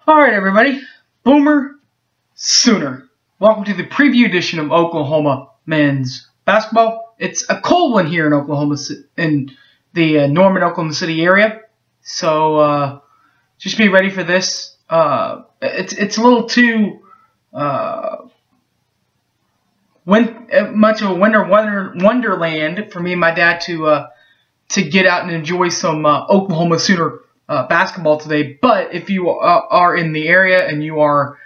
Alright everybody, Boomer Sooner. Welcome to the preview edition of Oklahoma men's basketball. It's a cold one here in Oklahoma, in the Norman, Oklahoma City area. So just be ready for this. It's a little too much of a winter wonderland for me and my dad to get out and enjoy some Oklahoma Sooner basketball today. But if you are in the area and you are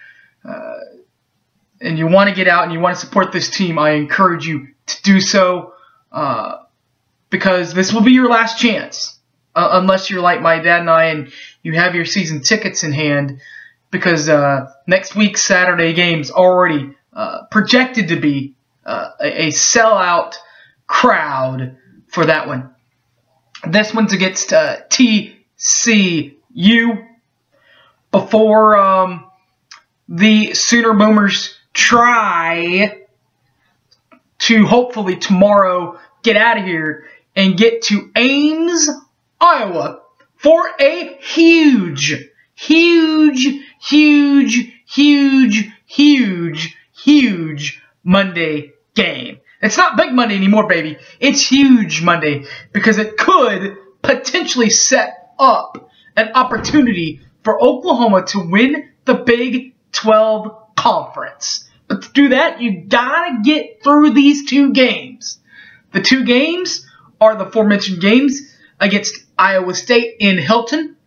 and you want to get out and you want to support this team, I encourage you to do so, because this will be your last chance, unless you're like my dad and I and you have your season tickets in hand, because next week's Saturday game's already projected to be a sellout crowd for that one. This one's against TCU. Before the Sooner Boomers try to hopefully tomorrow get out of here and get to Ames, Iowa for a huge Monday game. It's not Big Monday anymore, baby. It's huge Monday, because it could potentially set up an opportunity for Oklahoma to win the Big 12 Conference. But to do that, you gotta get through these two games. The two games are the aforementioned games against Iowa State in Hilton.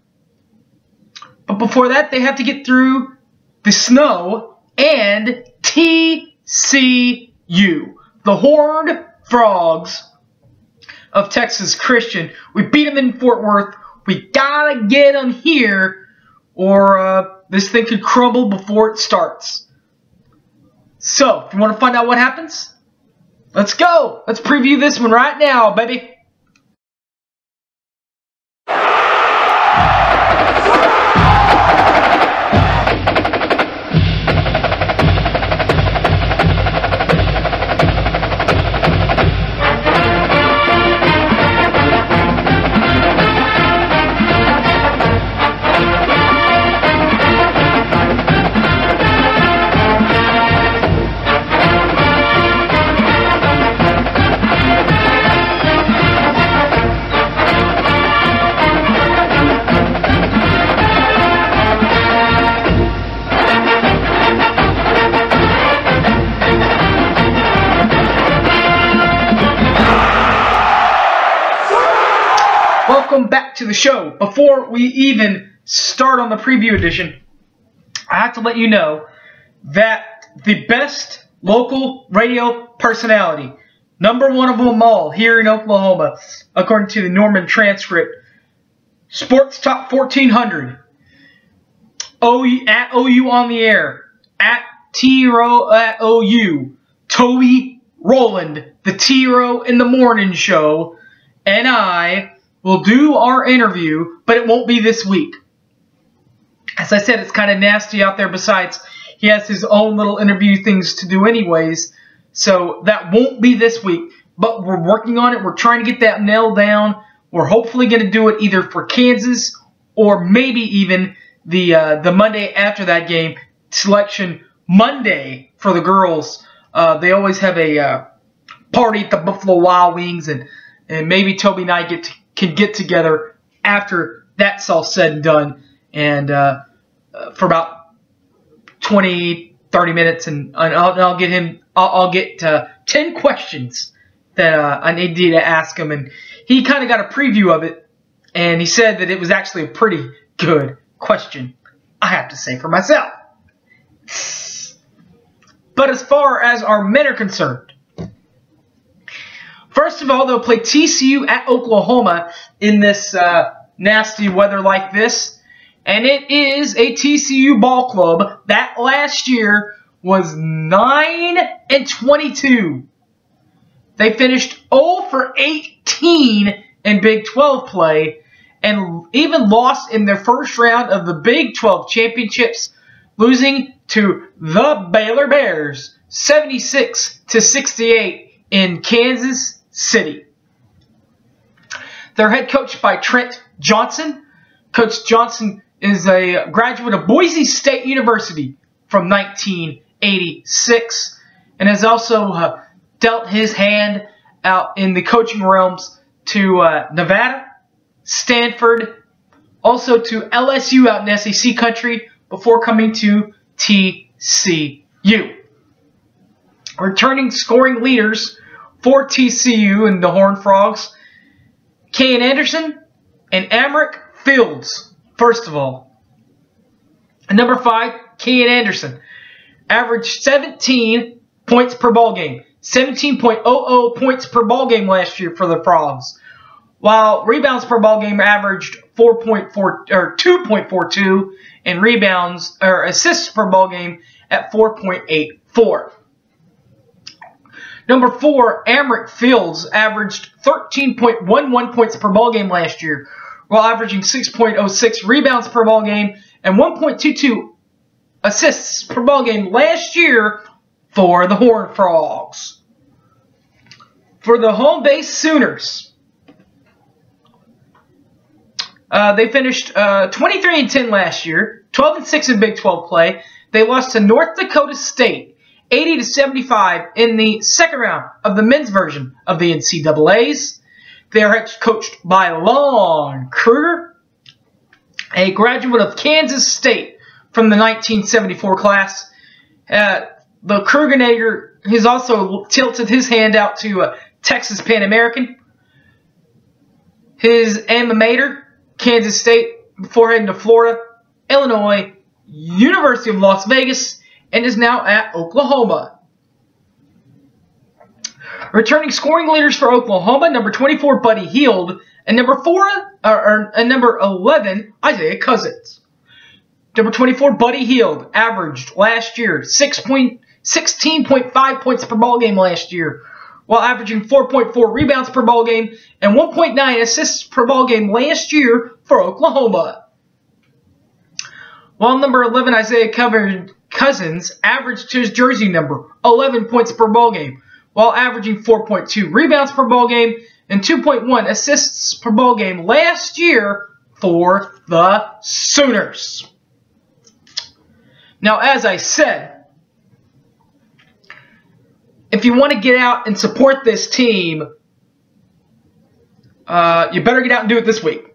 But before that, they have to get through the Snow and TCU, the Horned Frogs of Texas Christian. We beat them in Fort Worth. We gotta get them here, or this thing could crumble before it starts. So, if you want to find out what happens, let's go. Let's preview this one right now, baby. Welcome back to the show. Before we even start on the preview edition, I have to let you know that the best local radio personality, #1 of them all here in Oklahoma, according to the Norman transcript, Sports Top 1400, at OU on the air, at T-Row at OU, Toby Rowland, the T-Row in the Morning Show, and I will do our interview, but it won't be this week. As I said, it's kind of nasty out there. Besides, he has his own little interview things to do anyways, so that won't be this week. But we're working on it. We're trying to get that nailed down. We're hopefully going to do it either for Kansas or maybe even the Monday after that game, Selection Monday for the girls. They always have a party at the Buffalo Wild Wings, and maybe Toby and I can get together after that's all said and done, and for about 20-30 minutes, and I'll get 10 questions that I need to ask him, and he kind of got a preview of it, and he said that it was actually a pretty good question, I have to say for myself. But as far as our men are concerned, first of all, they'll play TCU at Oklahoma in this nasty weather like this. And it is a TCU ball club that last year was 9-22. They finished 0 for 18 in Big 12 play, and even lost in their first round of the Big 12 championships, losing to the Baylor Bears 76-68 in Kansas City. They're head coached by Trent Johnson. Coach Johnson is a graduate of Boise State University from 1986 and has also dealt his hand out in the coaching realms to Nevada, Stanford, also to LSU out in SEC country before coming to TCU. Returning scoring leaders for TCU and the Horned Frogs, Kane Anderson and Amric Fields. First of all, and number 5, Kane Anderson, averaged 17 points per ball game, 17.00 points per ball game last year for the Frogs, while rebounds per ball game averaged 2.42, and rebounds or assists per ball game at 4.84. Number 4, Amric Fields averaged 13.11 points per ball game last year, while averaging 6.06 rebounds per ball game and 1.22 assists per ball game last year for the Horned Frogs. For the home-based Sooners, they finished 23-10 last year, 12-6 in Big 12 play. They lost to North Dakota State 80-75 in the second round of the men's version of the NCAAs. They are coached by Lon Kruger, a graduate of Kansas State from the 1974 class. The Kruganator has also tilted his hand out to Texas Pan American, his alma mater, Kansas State, before heading to Florida, Illinois, University of Las Vegas, and is now at Oklahoma. Returning scoring leaders for Oklahoma, number 24, Buddy Hield, and number 11, Isaiah Cousins. Number 24, Buddy Hield, averaged last year 16.5 points per ball game last year, while averaging 4.4 rebounds per ball game and 1.9 assists per ball game last year for Oklahoma. While number 11, Isaiah Cousins, averaged his jersey number 11 points per ball game, while averaging 4.2 rebounds per ball game and 2.1 assists per ball game last year for the Sooners. Now, as I said, if you want to get out and support this team, you better get out and do it this week.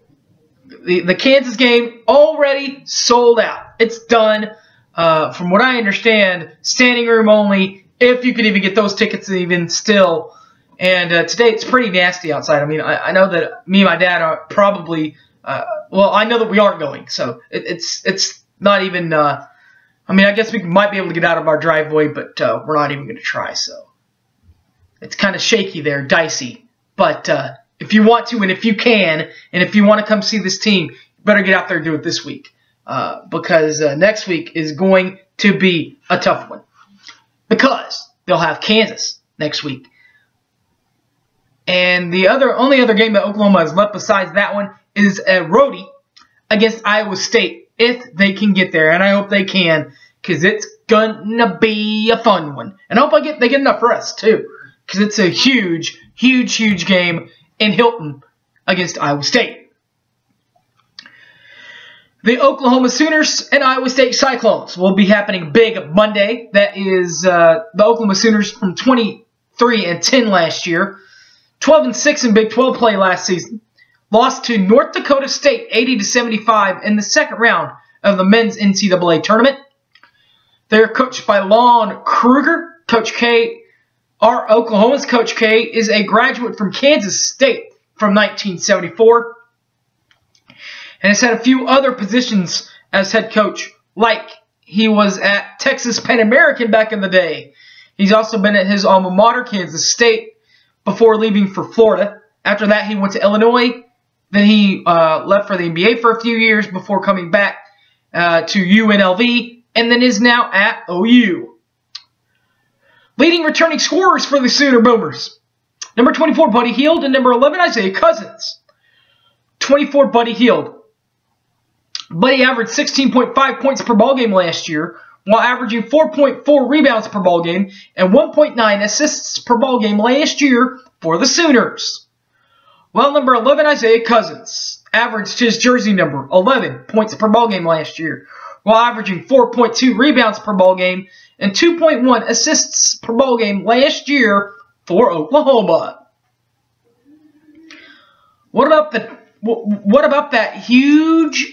The Kansas game already sold out. It's done. From what I understand, standing room only, if you could even get those tickets even still. And today it's pretty nasty outside. I mean, I know that me and my dad are probably, well, I know that we aren't going. So it's not even, I mean, I guess we might be able to get out of our driveway, but we're not even going to try. So it's kind of shaky there, dicey. But if you want to and if you can, and if you want to come see this team, you better get out there and do it this week. Because next week is going to be a tough one. Because they'll have Kansas next week. And the only other game that Oklahoma has left besides that one is a roadie against Iowa State, if they can get there. And I hope they can, because it's going to be a fun one. And I hope they get enough rest, too, because it's a huge, huge, huge game in Hilton against Iowa State. The Oklahoma Sooners and Iowa State Cyclones will be happening big Monday. That is the Oklahoma Sooners from 23-10 last year, 12-6 in Big 12 play last season. Lost to North Dakota State 80-75 in the second round of the men's NCAA tournament. They're coached by Lon Kruger. Coach K, Oklahoma's Coach K, is a graduate from Kansas State from 1974. And has had a few other positions as head coach, like he was at Texas Pan American back in the day. He's also been at his alma mater, Kansas State, before leaving for Florida. After that, he went to Illinois. Then he left for the NBA for a few years before coming back to UNLV, and then is now at OU. Leading returning scorers for the Sooner Boomers. Number 24, Buddy Hield, and number 11, Isaiah Cousins. 24, Buddy Hield. Buddy averaged 16.5 points per ball game last year, while averaging 4.4 rebounds per ball game and 1.9 assists per ball game last year for the Sooners. While number 11, Isaiah Cousins, averaged his jersey number 11 points per ball game last year, while averaging 4.2 rebounds per ball game and 2.1 assists per ball game last year for Oklahoma. What about that huge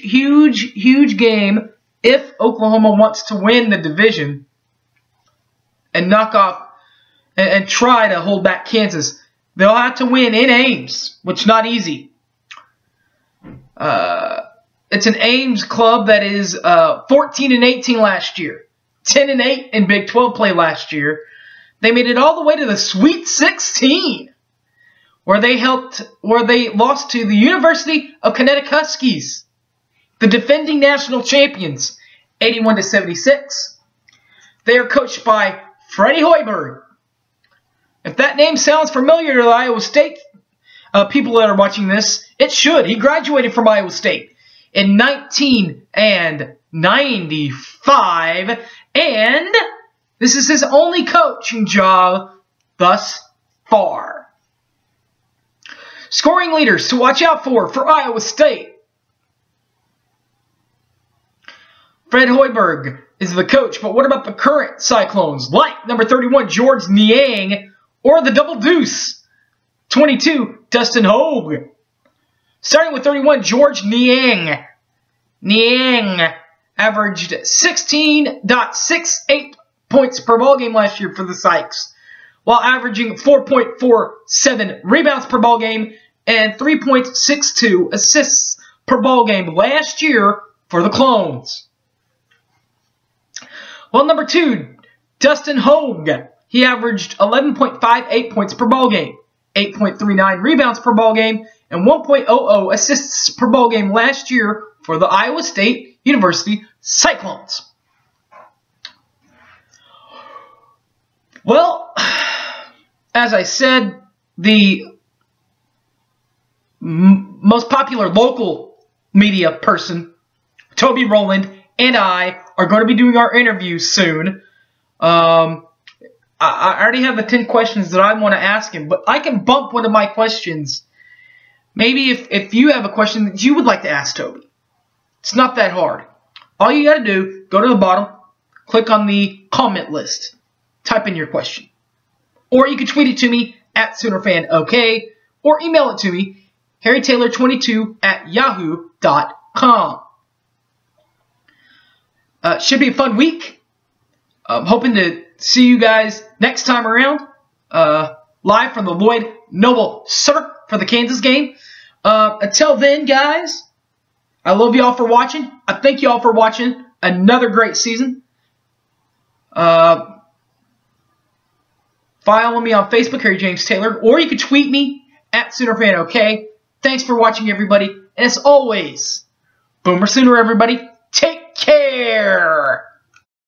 game if Oklahoma wants to win the division and knock off and try to hold back Kansas? They'll have to win in Ames, which is not easy. It's an Ames club that is 14-18 last year, 10-8 in Big 12 play last year. They made it all the way to the Sweet 16, where they lost to the University of Connecticut Huskies, the defending national champions, 81-76. They are coached by Freddie Hoiberg. If that name sounds familiar to the Iowa State people that are watching this, it should. He graduated from Iowa State in 1995, and this is his only coaching job thus far. Scoring leaders to watch out for Iowa State. Fred Hoiberg is the coach, but what about the current Cyclones, like number 31, George Niang, or the double deuce, 22, Dustin Hogue? Starting with 31, George Niang. Niang averaged 16.68 points per ball game last year for the Sykes, while averaging 4.47 rebounds per ball game and 3.62 assists per ball game last year for the Clones. Well, number 2, Dustin Hogue. He averaged 11.58 points per ball game, 8.39 rebounds per ball game, and 1.00 assists per ball game last year for the Iowa State University Cyclones. Well, as I said, the most popular local media person, Toby Rowland, and I are going to be doing our interview soon. I already have the 10 questions that I want to ask him, but I can bump one of my questions. Maybe if you have a question that you would like to ask Toby. It's not that hard. All you got to do, go to the bottom, click on the comment list, type in your question. Or you can tweet it to me at SoonerFanOK, or email it to me, harrytaylor22@yahoo.com. Should be a fun week. I'm hoping to see you guys next time around, live from the Lloyd Noble Cirque for the Kansas game. Until then, guys, I love y'all for watching. I thank y'all for watching another great season. Follow me on Facebook, Harry James Taylor, or you can tweet me at SoonerFanOK. Thanks for watching, everybody. And as always, Boomer Sooner, everybody. Take care.